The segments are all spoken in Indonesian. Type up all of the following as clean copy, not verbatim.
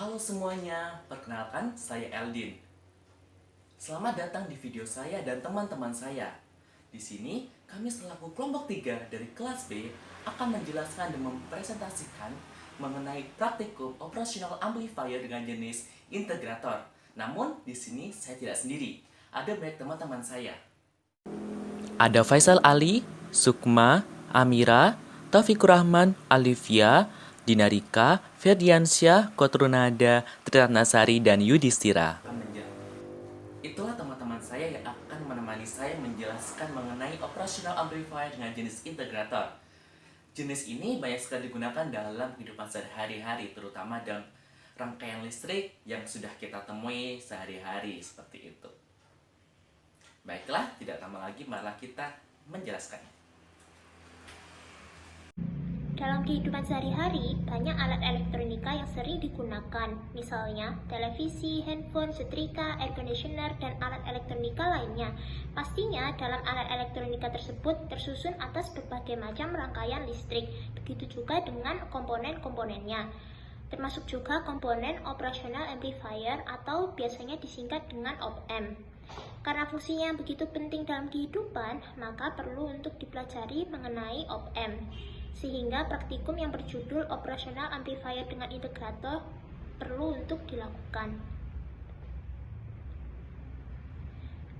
Halo semuanya, perkenalkan saya Eldin. Selamat datang di video saya dan teman-teman saya. Di sini, kami selaku kelompok 3 dari kelas B akan menjelaskan dan mempresentasikan mengenai praktikum operasional amplifier dengan jenis integrator. Namun, di sini saya tidak sendiri. Ada banyak teman-teman saya. Ada Faisal Ali, Sukma, Amira, Taufikur Rahman, Alivia, Dinarika, Ferdiansyah, Kotrunada, Trinasari, dan Yudhistira. Itulah teman-teman saya yang akan menemani saya menjelaskan mengenai operasional amplifier dengan jenis integrator. Jenis ini banyak sekali digunakan dalam kehidupan sehari-hari, terutama dalam rangkaian listrik yang sudah kita temui sehari-hari seperti itu. Baiklah, tidak lama lagi malah kita menjelaskannya. Dalam kehidupan sehari-hari, banyak alat elektronika yang sering digunakan, misalnya televisi, handphone, setrika, air conditioner, dan alat elektronika lainnya. Pastinya, dalam alat elektronika tersebut tersusun atas berbagai macam rangkaian listrik, begitu juga dengan komponen-komponennya. Termasuk juga komponen operasional amplifier atau biasanya disingkat dengan op-amp. Karena fungsinya yang begitu penting dalam kehidupan, maka perlu untuk dipelajari mengenai op-amp. Sehingga praktikum yang berjudul operasional amplifier dengan integrator perlu untuk dilakukan.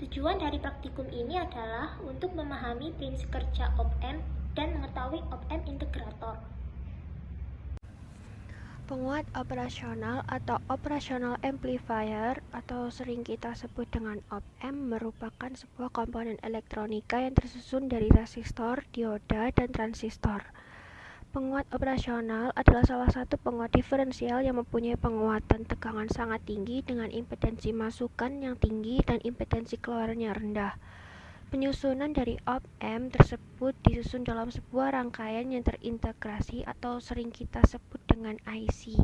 Tujuan dari praktikum ini adalah untuk memahami prinsip kerja op-amp dan mengetahui op-amp integrator. Penguat operasional atau operational amplifier atau sering kita sebut dengan op-amp merupakan sebuah komponen elektronika yang tersusun dari resistor, dioda, dan transistor. Penguat operasional adalah salah satu penguat diferensial yang mempunyai penguatan tegangan sangat tinggi dengan impedansi masukan yang tinggi dan impedansi keluarnya rendah. Penyusunan dari op-amp tersebut disusun dalam sebuah rangkaian yang terintegrasi atau sering kita sebut dengan IC.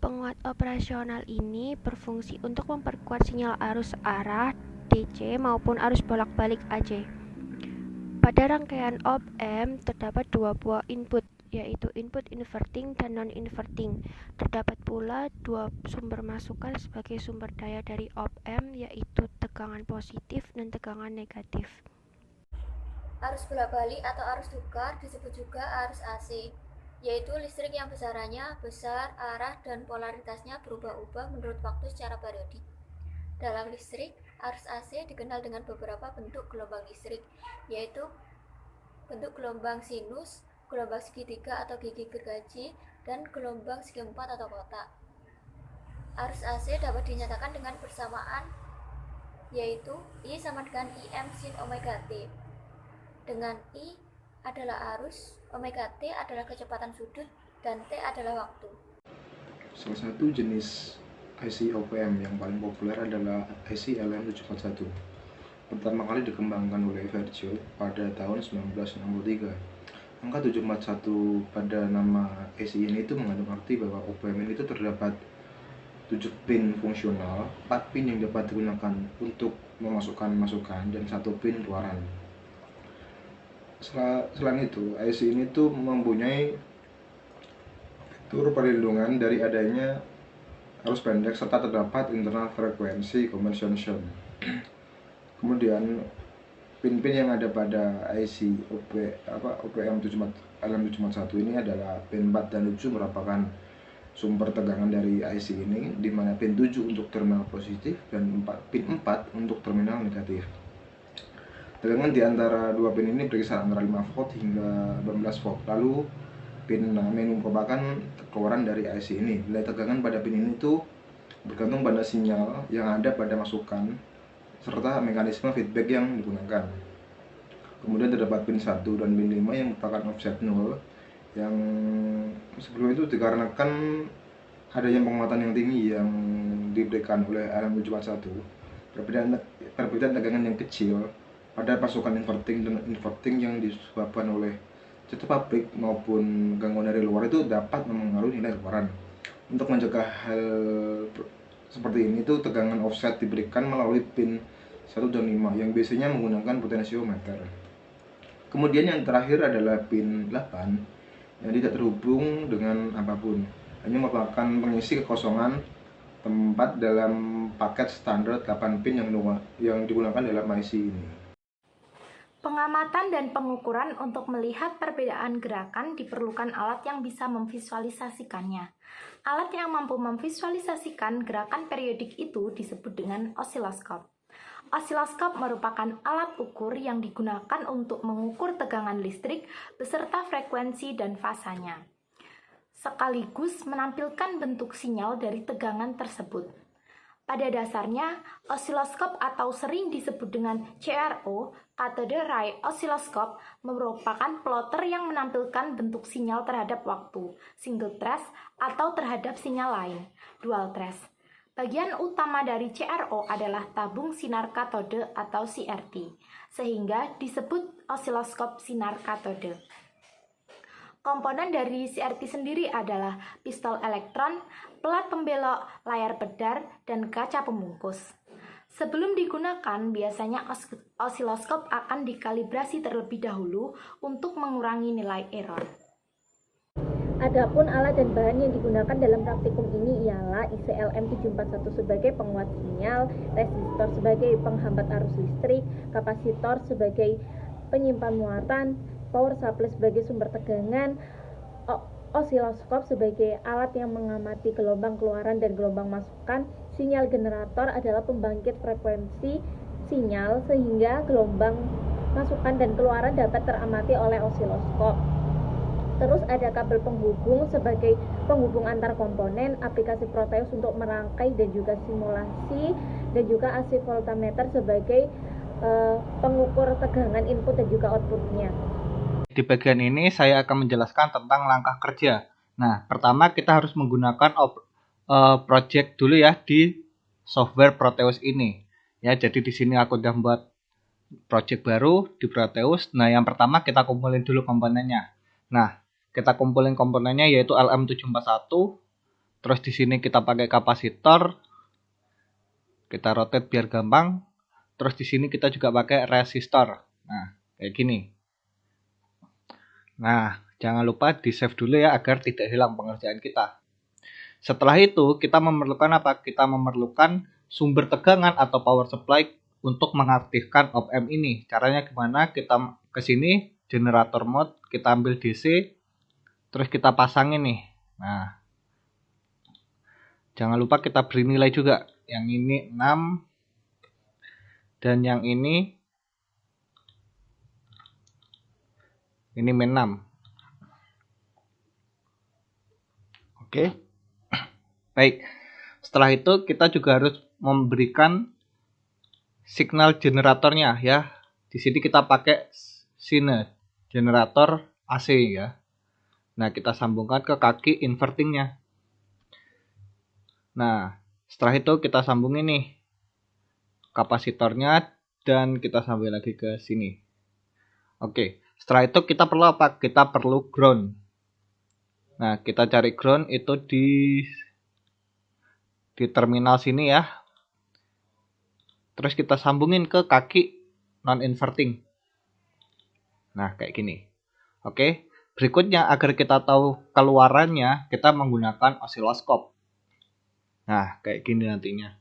Penguat operasional ini berfungsi untuk memperkuat sinyal arus arah DC maupun arus bolak-balik AC. Pada rangkaian op-amp terdapat dua buah input, yaitu input inverting dan non-inverting. Terdapat pula dua sumber masukan sebagai sumber daya dari op-amp, yaitu tegangan positif dan tegangan negatif. Arus bolak-balik atau arus tukar disebut juga arus AC, yaitu listrik yang besarannya besar, arah, dan polaritasnya berubah-ubah menurut waktu secara periodik. Dalam listrik, arus AC dikenal dengan beberapa bentuk gelombang listrik, yaitu bentuk gelombang sinus, gelombang segitiga atau gigi gergaji, dan gelombang segi empat atau kotak. Arus AC dapat dinyatakan dengan persamaan, yaitu I sama dengan IM sin omega T. Dengan I adalah arus, omega T adalah kecepatan sudut, dan T adalah waktu. Salah satu jenis IC op-amp yang paling populer adalah IC LM741. Pertama kali dikembangkan oleh Fairchild pada tahun 1963. Angka 741 pada nama IC ini itu mengandung arti bahwa op-amp ini itu terdapat 7 pin fungsional, 4 pin yang dapat digunakan untuk memasukkan masukan, dan 1 pin keluaran. Selain itu, IC ini tuh mempunyai fitur perlindungan dari adanya arus pendek serta terdapat internal frekuensi compensation. Kemudian pin-pin yang ada pada IC OPM LM741 ini adalah pin 4 dan 7 merupakan sumber tegangan dari IC ini, di mana pin 7 untuk terminal positif dan pin 4 untuk terminal negatif. Tegangan di antara dua pin ini berkisar antara 5 volt hingga 12 volt. Lalu pin 6 ini merupakan keluaran dari IC ini. Nilai tegangan pada pin ini itu bergantung pada sinyal yang ada pada masukan serta mekanisme feedback yang digunakan. Kemudian terdapat pin 1 dan pin 5 yang merupakan offset 0, yang sebelum itu dikarenakan adanya penguatan yang tinggi yang diberikan oleh LM741, perbedaan tegangan yang kecil pada pasukan inverting dan inverting yang disebabkan oleh cat pabrik maupun gangguan dari luar itu dapat mempengaruhi nilai keluaran. Untuk mencegah hal seperti ini tuh tegangan offset diberikan melalui pin 1 dan 5 yang biasanya menggunakan potensiometer. Kemudian yang terakhir adalah pin 8 yang tidak terhubung dengan apapun, hanya merupakan pengisi kekosongan tempat dalam paket standar 8 pin yang digunakan dalam IC ini. Pengamatan dan pengukuran untuk melihat perbedaan gerakan diperlukan alat yang bisa memvisualisasikannya. Alat yang mampu memvisualisasikan gerakan periodik itu disebut dengan osiloskop. Osiloskop merupakan alat ukur yang digunakan untuk mengukur tegangan listrik beserta frekuensi dan fasanya, sekaligus menampilkan bentuk sinyal dari tegangan tersebut. Pada dasarnya, osiloskop atau sering disebut dengan CRO, Cathode Ray Oscilloscope, merupakan plotter yang menampilkan bentuk sinyal terhadap waktu, single trace, atau terhadap sinyal lain, dual trace. Bagian utama dari CRO adalah tabung sinar katode atau CRT, sehingga disebut osiloskop sinar katode. Komponen dari CRT sendiri adalah pistol elektron, pelat pembelok, layar pedar, dan kaca pembungkus. Sebelum digunakan, biasanya osiloskop akan dikalibrasi terlebih dahulu untuk mengurangi nilai error. Adapun alat dan bahan yang digunakan dalam praktikum ini ialah IC-LM741 sebagai penguat sinyal, resistor sebagai penghambat arus listrik, kapasitor sebagai penyimpan muatan, power supply sebagai sumber tegangan, osiloskop sebagai alat yang mengamati gelombang keluaran dan gelombang masukan, sinyal generator adalah pembangkit frekuensi sinyal sehingga gelombang masukan dan keluaran dapat teramati oleh osiloskop. Terus ada kabel penghubung sebagai penghubung antar komponen, aplikasi Proteus untuk merangkai dan juga simulasi, dan juga AC voltmeter sebagai pengukur tegangan input dan juga outputnya. Di bagian ini saya akan menjelaskan tentang langkah kerja. Nah, pertama kita harus menggunakan project dulu ya di software Proteus ini. Ya, jadi di sini aku udah buat project baru di Proteus. Nah, yang pertama kita kumpulin dulu komponennya. Nah, kita kumpulin komponennya yaitu LM741. Terus di sini kita pakai kapasitor. Kita rotate biar gampang. Terus di sini kita juga pakai resistor. Nah, kayak gini. Nah, jangan lupa di-save dulu ya agar tidak hilang pengerjaan kita. Setelah itu, kita memerlukan apa? Kita memerlukan sumber tegangan atau power supply untuk mengaktifkan op-amp ini. Caranya gimana? Kita ke sini, generator mode, kita ambil DC, terus kita pasangin nih. Nah, jangan lupa kita beri nilai juga. Yang ini 6, dan yang ini min 6. Oke. Baik. Setelah itu kita juga harus memberikan signal generatornya ya. Di sini kita pakai sine generator AC ya. Nah, kita sambungkan ke kaki invertingnya. Nah, setelah itu kita sambungin nih kapasitornya dan kita sambung lagi ke sini. Oke. Setelah itu kita perlu apa? Kita perlu ground. Nah, kita cari ground itu di terminal sini ya. Terus kita sambungin ke kaki non-inverting. Nah, kayak gini. Oke. Berikutnya, agar kita tahu keluarannya, kita menggunakan osiloskop. Nah, kayak gini nantinya.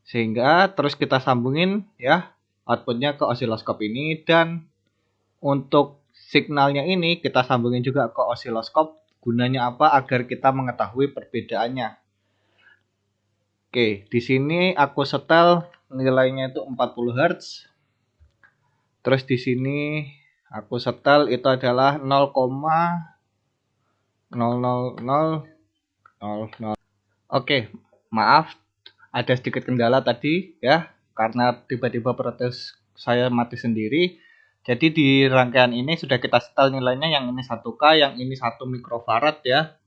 Sehingga terus kita sambungin ya outputnya ke osiloskop ini, dan untuk signalnya ini kita sambungin juga ke osiloskop. Gunanya apa? Agar kita mengetahui perbedaannya. Oke, di sini aku setel nilainya itu 40 Hz. Terus di sini aku setel itu adalah 0,00000. Oke, maaf ada sedikit kendala tadi ya, karena tiba-tiba Proteus saya mati sendiri. Jadi di rangkaian ini sudah kita setel nilainya, yang ini 1K, yang ini 1 mikrofarad ya.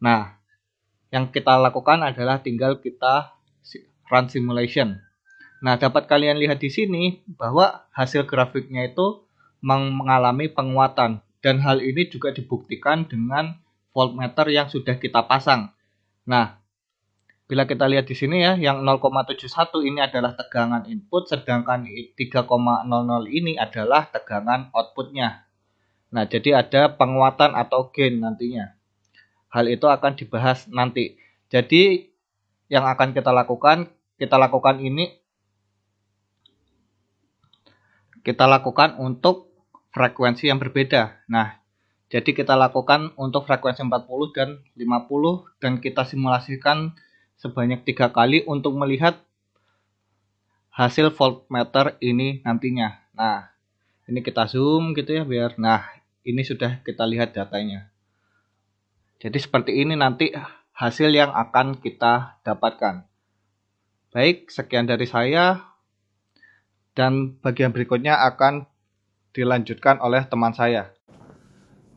Nah, yang kita lakukan adalah tinggal kita run simulation. Nah, dapat kalian lihat di sini bahwa hasil grafiknya itu mengalami penguatan, dan hal ini juga dibuktikan dengan voltmeter yang sudah kita pasang. Nah, bila kita lihat di sini ya, yang 0,71 ini adalah tegangan input, sedangkan 3,00 ini adalah tegangan outputnya. Nah, jadi ada penguatan atau gain nantinya. hal itu akan dibahas nanti. Jadi yang akan kita lakukan untuk frekuensi yang berbeda. Nah, jadi kita lakukan untuk frekuensi 40 dan 50 dan kita simulasikan sebanyak 3 kali untuk melihat hasil voltmeter ini nantinya. Nah, ini kita zoom gitu ya biar. Nah, ini sudah kita lihat datanya. Jadi seperti ini nanti hasil yang akan kita dapatkan. Baik, sekian dari saya. Dan bagian berikutnya akan dilanjutkan oleh teman saya.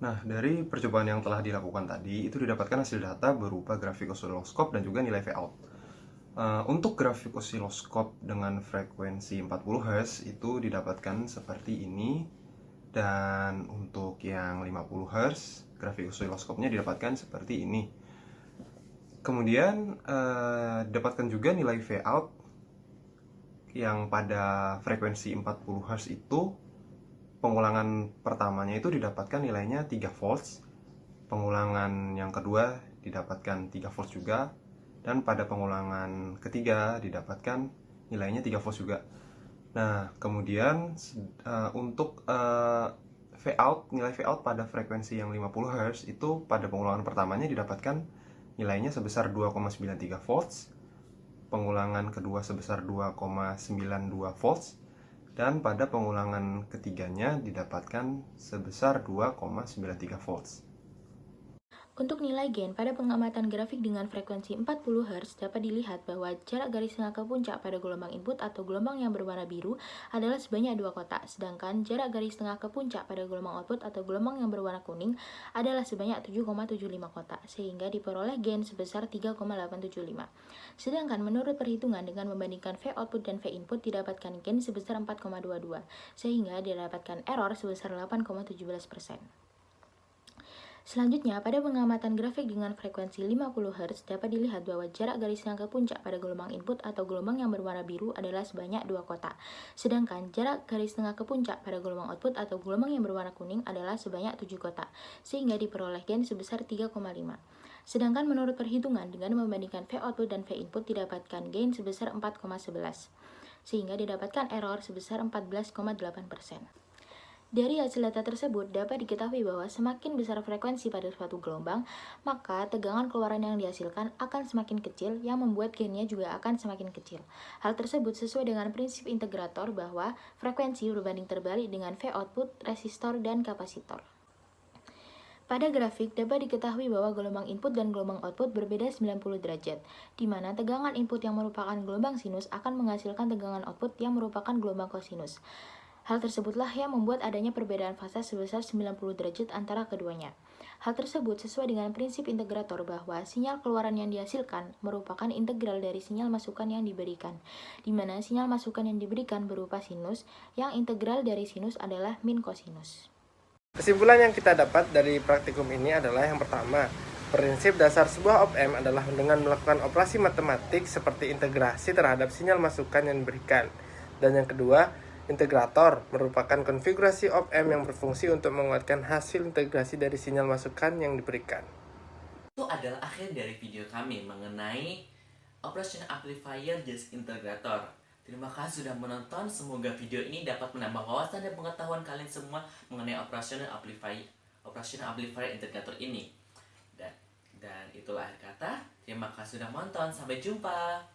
Nah, dari percobaan yang telah dilakukan tadi, itu didapatkan hasil data berupa grafik osiloskop dan juga nilai Vout. Untuk grafik osiloskop dengan frekuensi 40 Hz itu didapatkan seperti ini. Dan untuk yang 50 Hz, grafik osiloskopnya didapatkan seperti ini. Kemudian, didapatkan juga nilai Vout yang pada frekuensi 40 Hz itu pengulangan pertamanya itu didapatkan nilainya 3 volts, pengulangan yang kedua didapatkan 3 volts juga, dan pada pengulangan ketiga didapatkan nilainya 3 volts juga. Nah, kemudian untuk Vout, nilai Vout pada frekuensi yang 50 Hz itu pada pengulangan pertamanya didapatkan nilainya sebesar 2,93 volts, pengulangan kedua sebesar 2,92 volts, dan pada pengulangan ketiganya didapatkan sebesar 2,93 volts. Untuk nilai gain pada pengamatan grafik dengan frekuensi 40 Hz dapat dilihat bahwa jarak garis tengah ke puncak pada gelombang input atau gelombang yang berwarna biru adalah sebanyak 2 kotak, sedangkan jarak garis tengah ke puncak pada gelombang output atau gelombang yang berwarna kuning adalah sebanyak 7,75 kotak, sehingga diperoleh gain sebesar 3,875. Sedangkan menurut perhitungan dengan membandingkan V output dan V input didapatkan gain sebesar 4,22, sehingga didapatkan error sebesar 8,17%. Selanjutnya, pada pengamatan grafik dengan frekuensi 50 Hz dapat dilihat bahwa jarak garis tengah ke puncak pada gelombang input atau gelombang yang berwarna biru adalah sebanyak 2 kotak. Sedangkan jarak garis tengah ke puncak pada gelombang output atau gelombang yang berwarna kuning adalah sebanyak 7 kotak, sehingga diperoleh gain sebesar 3,5. Sedangkan menurut perhitungan dengan membandingkan V output dan V input didapatkan gain sebesar 4,11, sehingga didapatkan error sebesar 14,8%. Dari hasil data tersebut dapat diketahui bahwa semakin besar frekuensi pada suatu gelombang, maka tegangan keluaran yang dihasilkan akan semakin kecil yang membuat gainnya juga akan semakin kecil. Hal tersebut sesuai dengan prinsip integrator bahwa frekuensi berbanding terbalik dengan V output, resistor, dan kapasitor. Pada grafik dapat diketahui bahwa gelombang input dan gelombang output berbeda 90 derajat, di mana tegangan input yang merupakan gelombang sinus akan menghasilkan tegangan output yang merupakan gelombang kosinus. Hal tersebutlah yang membuat adanya perbedaan fase sebesar 90 derajat antara keduanya. Hal tersebut sesuai dengan prinsip integrator bahwa sinyal keluaran yang dihasilkan merupakan integral dari sinyal masukan yang diberikan, di mana sinyal masukan yang diberikan berupa sinus, yang integral dari sinus adalah min kosinus. Kesimpulan yang kita dapat dari praktikum ini adalah yang pertama, prinsip dasar sebuah op-amp adalah dengan melakukan operasi matematik seperti integrasi terhadap sinyal masukan yang diberikan. Dan yang kedua, integrator merupakan konfigurasi op-amp yang berfungsi untuk menguatkan hasil integrasi dari sinyal masukan yang diberikan. Itu adalah akhir dari video kami mengenai Operational Amplifier Jazz Integrator. Terima kasih sudah menonton, semoga video ini dapat menambah wawasan dan pengetahuan kalian semua mengenai Operational Amplifier Integrator ini. Dan itulah akhir kata, terima kasih sudah menonton, sampai jumpa.